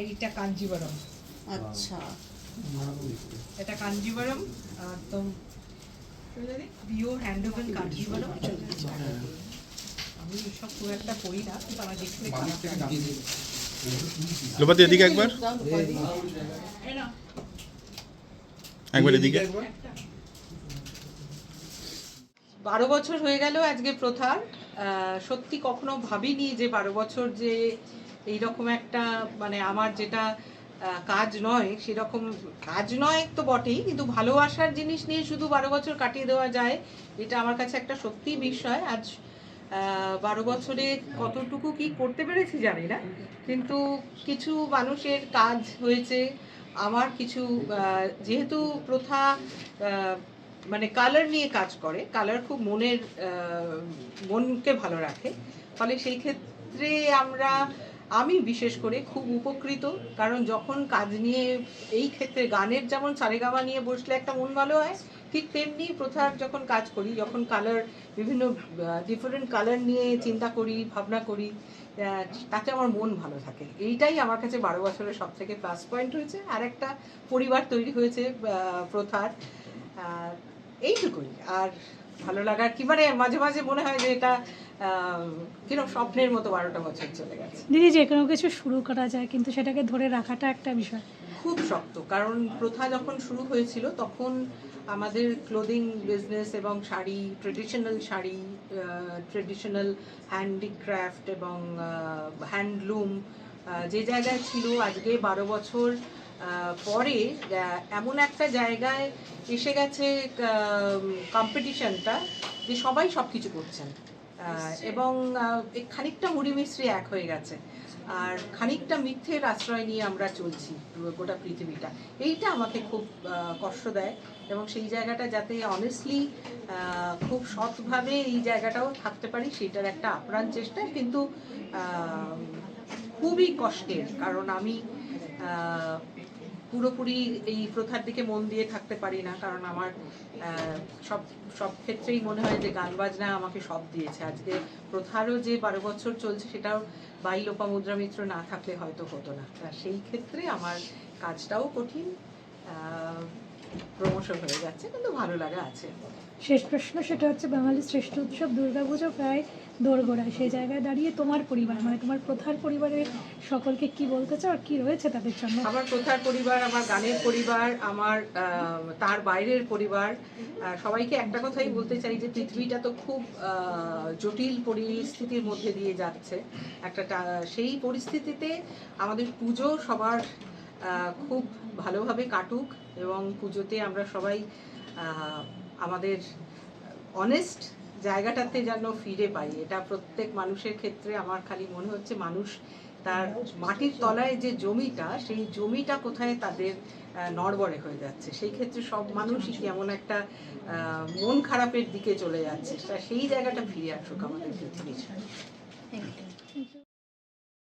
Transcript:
এইটা কাঞ্জিবরম। আচ্ছা, এটা কাঞ্জিবরম একদম পিওর হ্যান্ডওভেন কাঞ্জিবরম। আমি সব খুব একটা পড়ি না, কিন্তু আমার দেখতে লোপাতি এদিকে একবার এদিকে। 12 বছর হয়ে গেল আজকে প্রথার। সত্যি কখনো ভাবিনি যে 12 বছর যে এইরকম একটা মানে আমার যেটা কাজ নয়, সেরকম কাজ নয় তো বটেই, কিন্তু ভালোবাসার জিনিস নিয়ে শুধু 12 বছর কাটিয়ে দেওয়া যায়, এটা আমার কাছে একটা সত্যি বিষয়। আজ 12 বছরে কতটুকু কি করতে পেরেছি জানি না, কিন্তু কিছু মানুষের কাজ হয়েছে। আমার কিছু যেহেতু প্রথা মানে কালার নিয়ে কাজ করে, কালার খুব মনকে ভালো রাখে, ফলে সেই ক্ষেত্রে আমি বিশেষ করে খুব উপকৃত। কারণ যখন কাজ নিয়ে এই ক্ষেত্রে গানের যেমন সারেগামা নিয়ে বসলে একটা মন ভালো হয়, ঠিক তেমনি প্রথার যখন কাজ করি, যখন কালার বিভিন্ন ডিফারেন্ট কালার নিয়ে চিন্তা করি, ভাবনা করি, তাতে আমার মন ভালো থাকে। এইটাই আমার কাছে 12 বছরের সব থেকে প্লাস পয়েন্ট হয়েছে। আর একটা পরিবার তৈরি হয়েছে প্রথার, এইটুকুই। আর ভালো লাগার কি, মানে মাঝে মাঝে মনে হয় যে এটা কিরকম স্বপ্নের মতো 12টা বছর চলে গেছে। দিদি, যে কোনো কিছু শুরু করা যায়, কিন্তু সেটাকে ধরে রাখাটা একটা বিষয়, খুব শক্ত। কারণ প্রথা যখন শুরু হয়েছিল তখন আমাদের ক্লোদিং বিজনেস এবং sari, traditional sari, traditional handicraft এবং হ্যান্ডলুম যে জায়গায় ছিল, আজকে 12 বছর পরে এমন একটা জায়গায় এসে গেছে কম্পিটিশনটা, যে সবাই সব কিছু করছেন, এবং খানিকটা মুড়ি মিশ্রি এক হয়ে গেছে, আর খানিকটা মিথ্যের আশ্রয় নিয়ে আমরা চলছি গোটা পৃথিবীটা। এইটা আমাকে খুব কষ্ট দেয়, এবং সেই জায়গাটা যাতে অনেস্টলি খুব সৎভাবে এই জায়গাটাও থাকতে পারি, সেটার একটা আপ্রাণ চেষ্টা, কিন্তু খুবই কষ্টের। কারণ আমি পুরোপুরি এই প্রথার দিকে মন দিয়ে থাকতে পারি না, কারণ আমার সব ক্ষেত্রেই মনে হয় যে গান বাজনা আমাকে সব দিয়েছে। আজকে প্রথারও যে 12 বছর চলছে, সেটাও বাই লোপামুদ্রা মিত্র না থাকলে হয়তো হতো না। সেই ক্ষেত্রে আমার কাজটাও কঠিন, প্রমোশন হয়ে যাচ্ছে, কিন্তু ভালো লাগা আছে। শেষ প্রশ্ন, সেটা হচ্ছে বাঙালির শ্রেষ্ঠ উৎসব দুর্গাপুজো প্রায় দোরগোড়ায়, সেই জায়গায় দাঁড়িয়ে তোমার পরিবার, মানে তোমার প্রথার পরিবারের সকলকে কি বলতে চাও, আর কি রয়েছে তাদের জন্য? আমার প্রথার পরিবার, আমার গানের পরিবার, আমার তার বাইরের পরিবার, সবাইকে একটা কথাই বলতে চাই যে পৃথিবীটা তো খুব জটিল পরিস্থিতির মধ্যে দিয়ে যাচ্ছে। সেই পরিস্থিতিতে আমাদের পুজো সবার খুব ভালোভাবে কাটুক, এবং পুজোতে আমরা সবাই আমাদের অনেস্ট জায়গাটাতে যেন ফিরে পাই। এটা প্রত্যেক মানুষের ক্ষেত্রে আমার খালি মনে হচ্ছে মানুষ তার মাটির তলায় যে জমিটা, সেই জমিটা কোথায় তাদের নড়বড়ে হয়ে যাচ্ছে। সেই ক্ষেত্রে সব মানুষই কেমন একটা মন খারাপের দিকে চলে যাচ্ছে। সেই জায়গাটা ফিরে আসুক আমাদের পৃথিবীর।